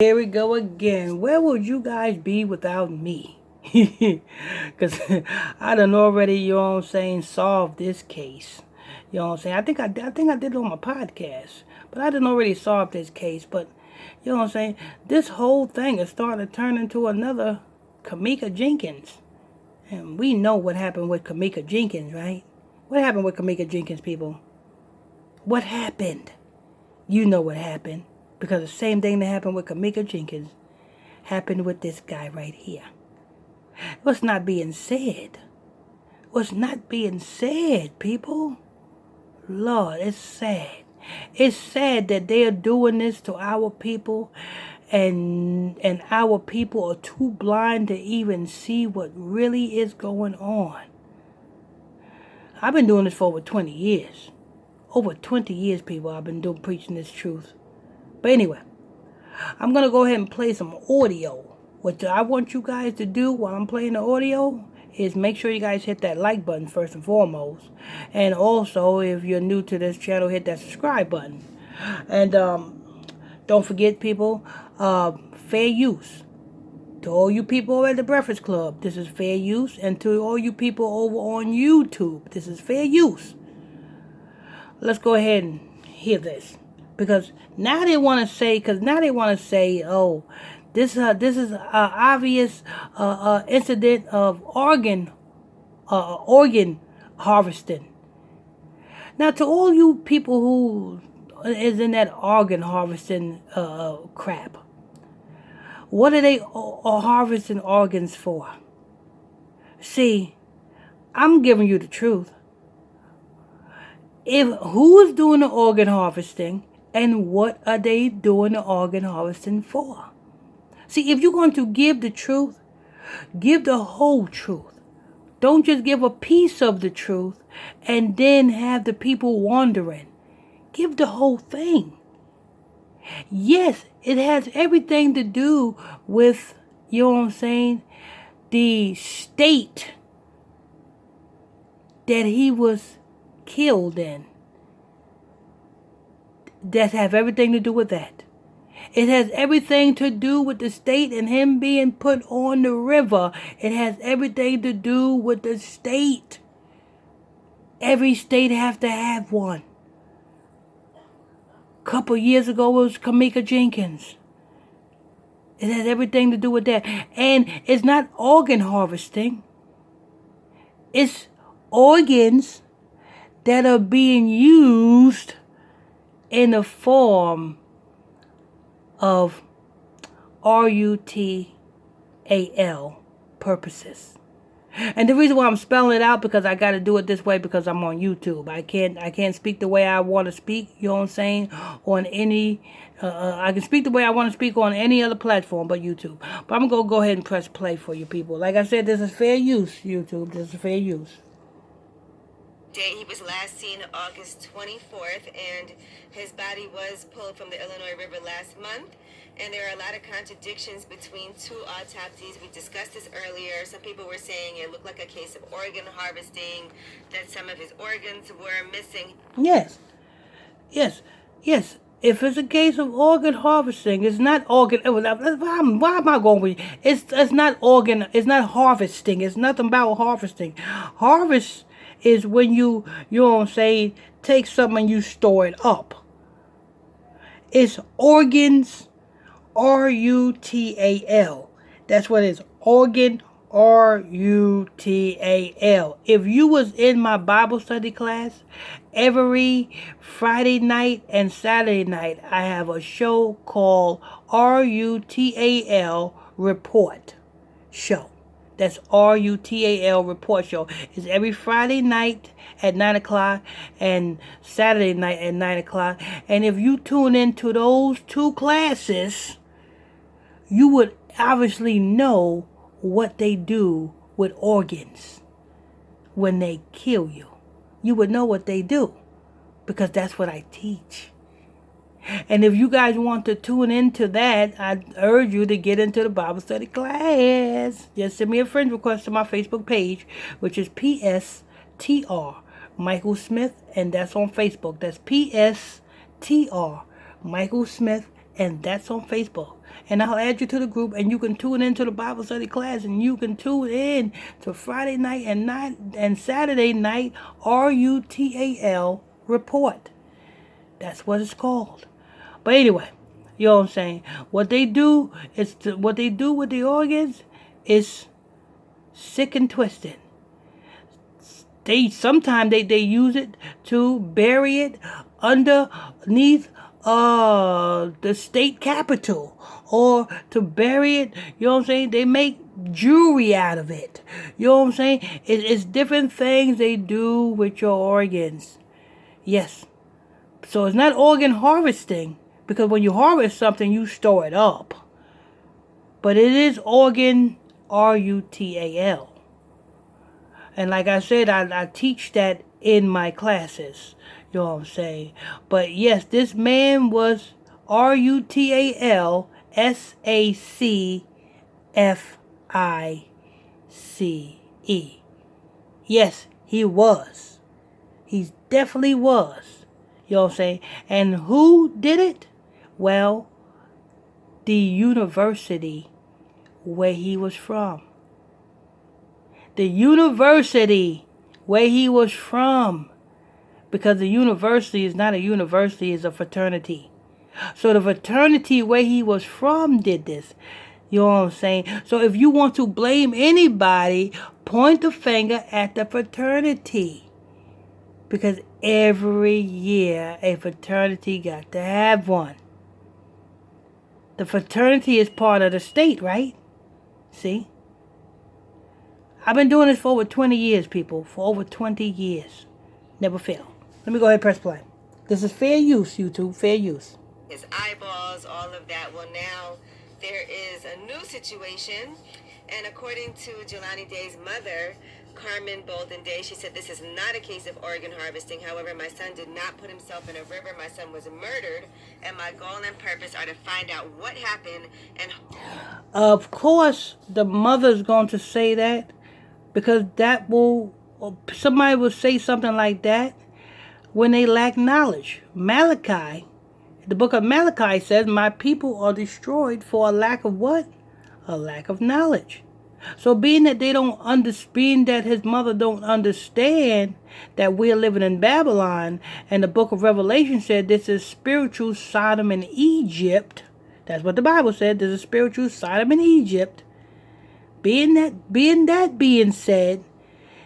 Here we go again. Where would you guys be without me? Because I done already, solved this case. You know what I'm saying? I think I did it on my podcast. But I done already solved this case. But, you know what I'm saying? This whole thing is starting to turn into another Kamika Jenkins. And we know what happened with Kamika Jenkins, right? What happened with Kamika Jenkins, people? What happened? You know what happened. Because the same thing that happened with Kamika Jenkins happened with this guy right here. What's not being said? What's not being said, people? Lord, it's sad. It's sad that they are doing this to our people, and our people are too blind to even see what really is going on. I've been doing this for over 20 years. Over 20 years, people, I've been preaching this truth. But anyway, I'm going to go ahead and play some audio. What I want you guys to do while I'm playing the audio is make sure you guys hit that like button first and foremost. And also, if you're new to this channel, hit that subscribe button. And don't forget, people, fair use. To all you people at the Breakfast Club, this is fair use. And to all you people over on YouTube, this is fair use. Let's go ahead and hear this. Because now they want to say, oh, this is an obvious incident of organ harvesting. Now, to all you people who is in that organ harvesting crap, what are they harvesting organs for? See, I'm giving you the truth. Who is doing the organ harvesting? And what are they doing the organ harvesting for? See, if you're going to give the truth, give the whole truth. Don't just give a piece of the truth and then have the people wondering. Give the whole thing. Yes, it has everything to do with, you know what I'm saying, the state that he was killed in. That have everything to do with that. It has everything to do with the state and him being put on the river. It has everything to do with the state. Every state has to have one. A couple years ago it was Kamika Jenkins. It has everything to do with that. And it's not organ harvesting. It's organs that are being used in the form of RUTAL purposes. And the reason why I'm spelling it out, because I got to do it this way because I'm on YouTube. I can't speak the way I want to speak, you know what I'm saying, on any, I can speak the way I want to speak on any other platform but YouTube. But I'm going to go ahead and press play for you people. Like I said, this is fair use, YouTube. This is fair use. He was last seen August 24th, and his body was pulled from the Illinois River last month. And there are a lot of contradictions between two autopsies. We discussed this earlier. Some people were saying it looked like a case of organ harvesting, that some of his organs were missing. Yes. If it's a case of organ harvesting, it's not organ. Why am I going with you? It's not organ. It's not harvesting. It's nothing about harvesting. Harvest is when you know what I'm saying, take something and you store it up. It's organs, RUTAL. That's what it is. Organ, RUTAL. If you was in my Bible study class, every Friday night and Saturday night, I have a show called RUTAL Report Show. That's RUTAL Report Show. It's every Friday night at 9 o'clock and Saturday night at 9 o'clock. And if you tune into those two classes, you would obviously know what they do with organs when they kill you. You would know what they do because that's what I teach. And if you guys want to tune into that, I urge you to get into the Bible study class. Just send me a friend request to my Facebook page, which is PSTR Michael Smith, and that's on Facebook. That's PSTR Michael Smith, and that's on Facebook. And I'll add you to the group, and you can tune into the Bible study class, and you can tune in to Friday night and Saturday night RUTAL report. That's what it's called. But anyway, you know what I'm saying? What they do with the organs is sick and twisted. They sometimes they use it to bury it underneath the state capitol, or to bury it, you know what I'm saying? They make jewelry out of it. You know what I'm saying? It's different things they do with your organs. Yes. So it's not organ harvesting, because when you harvest something, you store it up. But it is organ RUTAL. And like I said, I teach that in my classes. You know what I'm saying? But yes, this man was RUTALSACFICE. Yes, he was. He definitely was. You know what I'm saying? And who did it? Well, the university where he was from. The university where he was from. Because the university is not a university, it's a fraternity. So the fraternity where he was from did this. You know what I'm saying? So if you want to blame anybody, point the finger at the fraternity. Because every year a fraternity got to have one. The fraternity is part of the state, right? See? I've been doing this for over 20 years, people. For over 20 years. Never fail. Let me go ahead and press play. This is fair use, YouTube. Fair use. His eyeballs, all of that. Well, now there is a new situation. And according to Jelani Day's mother, Carmen Bolden Day, she said, this is not a case of organ harvesting. However, my son did not put himself in a river. My son was murdered. And my goal and purpose are to find out what happened. And of course, the mother's going to say that, because somebody will say something like that when they lack knowledge. Malachi, the book of Malachi says, my people are destroyed for a lack of what? A lack of knowledge. So being that his mother don't understand that we're living in Babylon, and the book of Revelation said this is spiritual Sodom and Egypt. That's what the Bible said. This is spiritual Sodom and Egypt. Being said,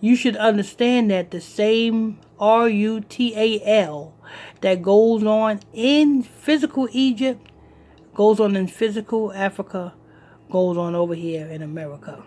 you should understand that the same RUTAL that goes on in physical Egypt goes on in physical Africa, goes on over here in America.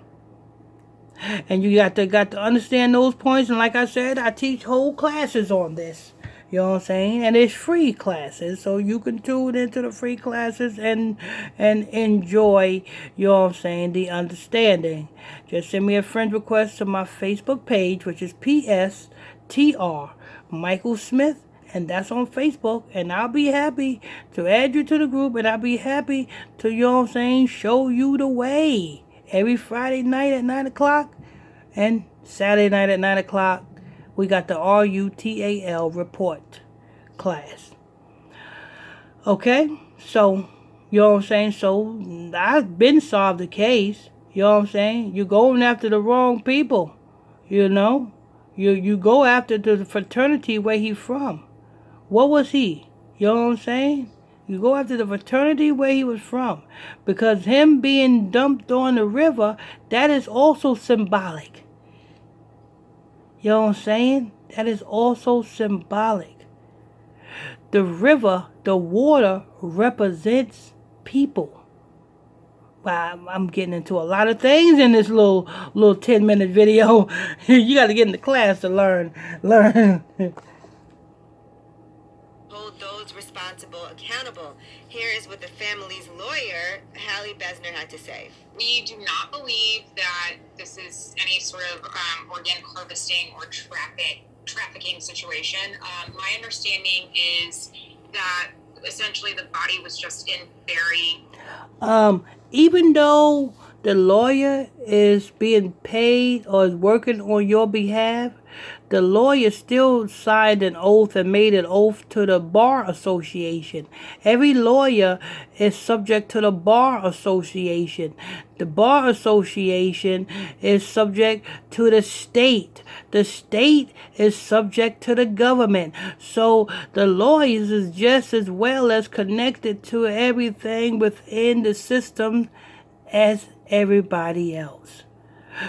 And you got to understand those points. And like I said, I teach whole classes on this. You know what I'm saying? And it's free classes, so you can tune into the free classes and enjoy, you know what I'm saying, the understanding. Just send me a friend request to my Facebook page, which is PSTR Michael Smith, and that's on Facebook. And I'll be happy to add you to the group, and I'll be happy to, you know what I'm saying, show you the way. Every Friday night at 9 o'clock and Saturday night at 9 o'clock. We got the RUTAL report class. Okay? So, you know what I'm saying? So, I've been solved the case. You know what I'm saying? You're going after the wrong people. You know? You go after the fraternity where he from. What was he? You know what I'm saying? You go after the fraternity where he was from. Because him being dumped on the river, that is also symbolic. You know what I'm saying? That is also symbolic. The river, the water, represents people. Wow, I'm getting into a lot of things in this little 10-minute video. You got to get into class to learn. hold those responsible accountable. Here is what the family's lawyer, Hallie Besner, had to say. We do not believe that this is any sort of organ harvesting or trafficking situation. My understanding is that essentially the body was just in very... Even though the lawyer is being paid or is working on your behalf, the lawyer still signed an oath and made an oath to the Bar Association. Every lawyer is subject to the Bar Association. The Bar Association is subject to the state. The state is subject to the government. So the lawyers is just as well as connected to everything within the system as everybody else.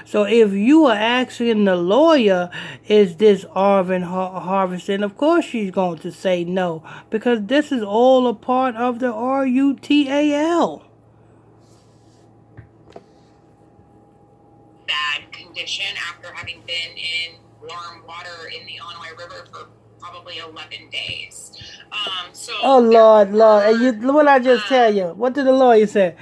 So if you are asking the lawyer, is this Arvin harvesting? Of course she's going to say no, because this is all a part of the RUTAL. Bad condition after having been in warm water in the Illinois River for probably 11 days. Oh Lord, and you, what I just tell you? What did the lawyer say?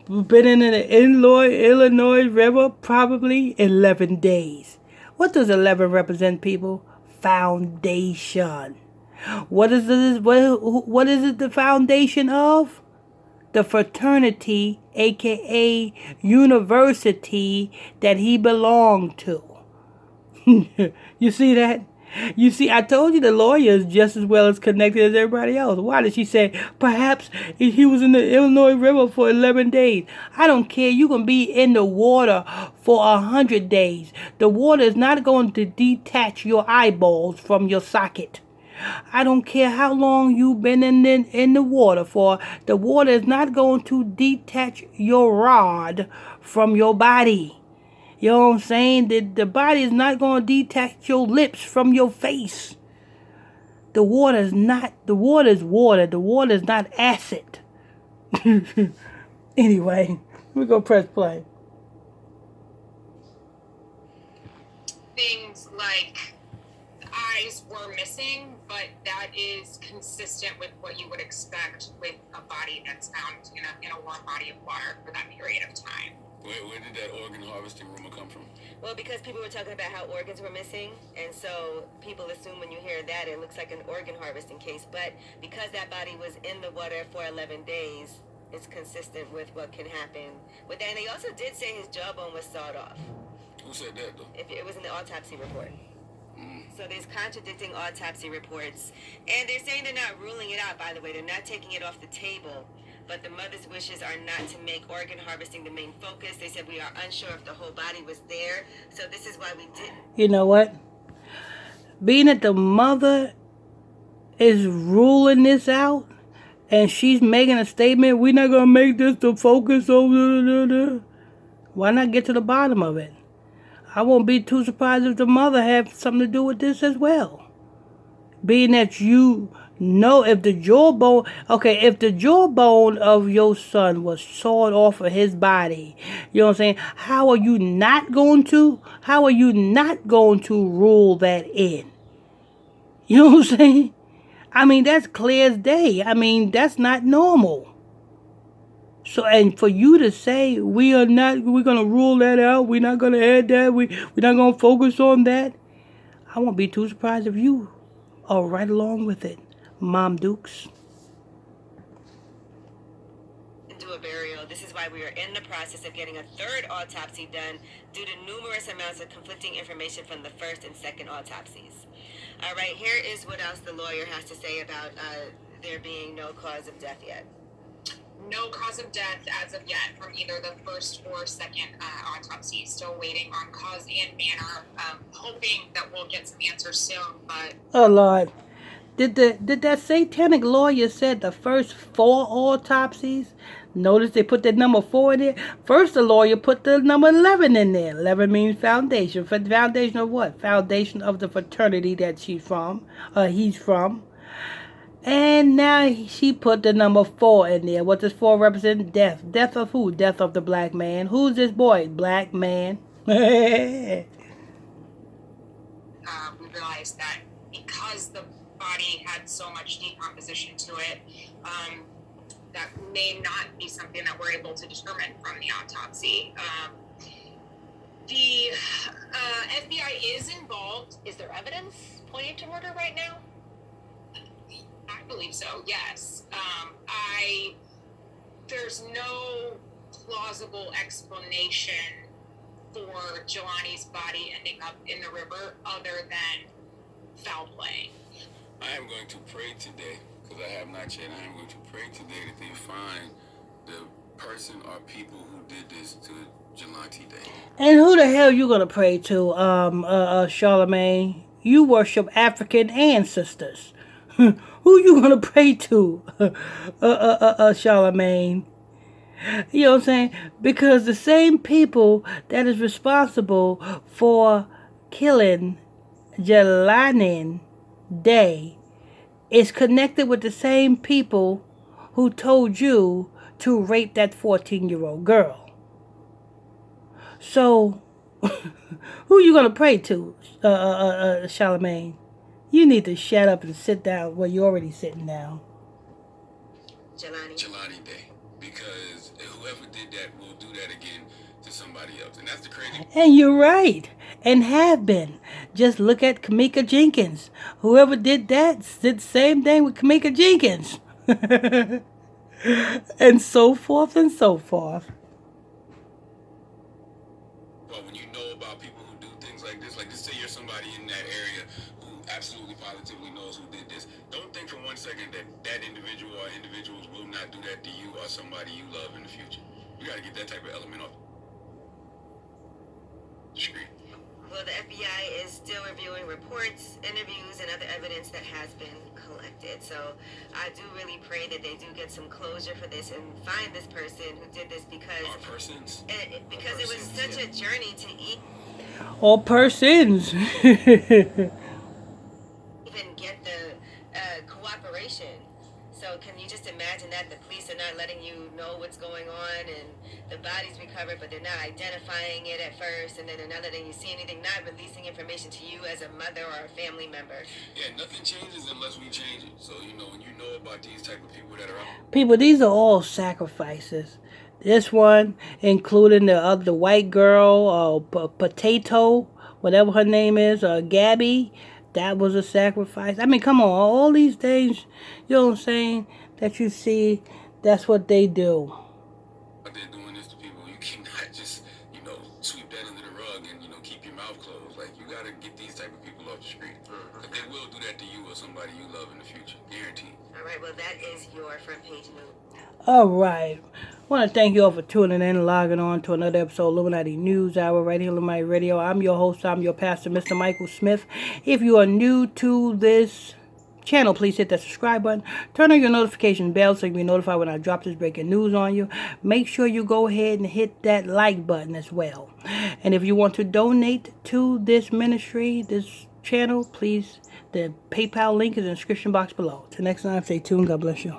Been in the Illinois River probably 11 days. What does 11 represent, people? Foundation. What is this? What is it the foundation of? The fraternity, aka university, that he belonged to. You see that? You see, I told you the lawyer is just as well as connected as everybody else. Why did she say perhaps he was in the Illinois River for 11 days? I don't care. You can be in the water for 100 days. The water is not going to detach your eyeballs from your socket. I don't care how long you've been in the water for. The water is not going to detach your rod from your body. You know what I'm saying? The body is not going to detach your lips from your face. The water is water. The water is not acid. Anyway, we're going to press play. Things like eyes were missing, but that is consistent with what you would expect with a body that's found in a warm body of water for that period of time. Where did that organ harvesting rumor come from? Well, because people were talking about how organs were missing, and so people assume when you hear that it looks like an organ harvesting case. But because that body was in the water for 11 days, it's consistent with what can happen with that. And they also did say his jawbone was sawed off. Who said that, though? If it was in the autopsy report. So there's contradicting autopsy reports. And they're saying they're not ruling it out, by the way. They're not taking it off the table. But the mother's wishes are not to make organ harvesting the main focus. They said we are unsure if the whole body was there. So this is why we didn't. You know what? Being that the mother is ruling this out, and she's making a statement, we're not going to make this the focus of why not get to the bottom of it? I won't be too surprised if the mother had something to do with this as well. Being that you know if the jawbone of your son was sawed off of his body, you know what I'm saying? How are you not going to rule that in? You know what I'm saying? I mean, that's clear as day. I mean, that's not normal. So, and for you to say we're going to rule that out, we're not going to add that, we're not going to focus on that, I won't be too surprised if you are right along with it, Mom Dukes. Do a burial. This is why we are in the process of getting a third autopsy done due to numerous amounts of conflicting information from the first and second autopsies. All right, here is what else the lawyer has to say about there being no cause of death yet. No cause of death as of yet from either the first or second autopsy. Still waiting on cause and manner. Hoping that we'll get some answers soon. But oh Lord, did that satanic lawyer said the first 4 autopsies? Notice they put that number 4 in there. First, the lawyer put the number 11 in there. 11 means foundation. Foundation of what? Foundation of the fraternity that he's from. And now she put the number 4 in there. What does 4 represent? Death. Death of who? Death of the black man. Who's this boy? Black man. We realized that because the body had so much decomposition to it, that may not be something that we're able to determine from the autopsy. The FBI is involved. Is there evidence pointing to murder right now? I believe so, yes. There's no plausible explanation for Jelani's body ending up in the river other than foul play. I am going to pray today, because I have not yet. I am going to pray today that they find the person or people who did this to Jelani Day. And who the hell you gonna pray to, Charlemagne? You worship African ancestors. Who you gonna pray to, Charlemagne? You know what I'm saying? Because the same people that is responsible for killing Jelani Day is connected with the same people who told you to rape that 14-year-old girl. So, who you gonna pray to, Charlemagne? You need to shut up and sit down. Well, you're already sitting down. Jelani Day. Because whoever did that will do that again to somebody else. And that's the crazy. And you're right. And have been. Just look at Kamika Jenkins. Whoever did that did the same thing with Kamika Jenkins. And so forth and so forth. But when you know about people who do things like this say you're somebody in that area who absolutely positively knows who did this, don't think for 1 second that that individual or individuals will not do that to you or somebody you love in the future. You got to get that type of element off the street. Well, the FBI is still reviewing reports, interviews, and other evidence that has been collected. So I do really pray that they do get some closure for this and find this person who did this because because it was such a journey to Or persons. even get the cooperation. So can you just imagine that the police are not letting you know what's going on and the body's recovered, but they're not identifying it at first, and then they're not letting you see anything, not releasing information to you as a mother or a family member. Yeah, nothing changes unless we change it. So, when you know about these type of people that are out. People, these are all sacrifices. This one, including the white girl, Potato, whatever her name is, Gabby, that was a sacrifice. I mean, come on, all these things, you know what I'm saying, that you see, that's what they do. They're doing this to people. You cannot just, sweep that under the rug and, keep your mouth closed. Like, you got to get these type of people off the street. Because they will do that to you or somebody you love in the future. Guaranteed. All right, well, that is your front page news. All right. I want to thank you all for tuning in and logging on to another episode of Illuminati News Hour right here on Illuminati Radio. I'm your host. I'm your pastor, Mr. Michael Smith. If you are new to this channel, please hit that subscribe button. Turn on your notification bell so you can be notified when I drop this breaking news on you. Make sure you go ahead and hit that like button as well. And if you want to donate to this ministry, this channel, please, the PayPal link is in the description box below. Till next time, stay tuned. God bless you.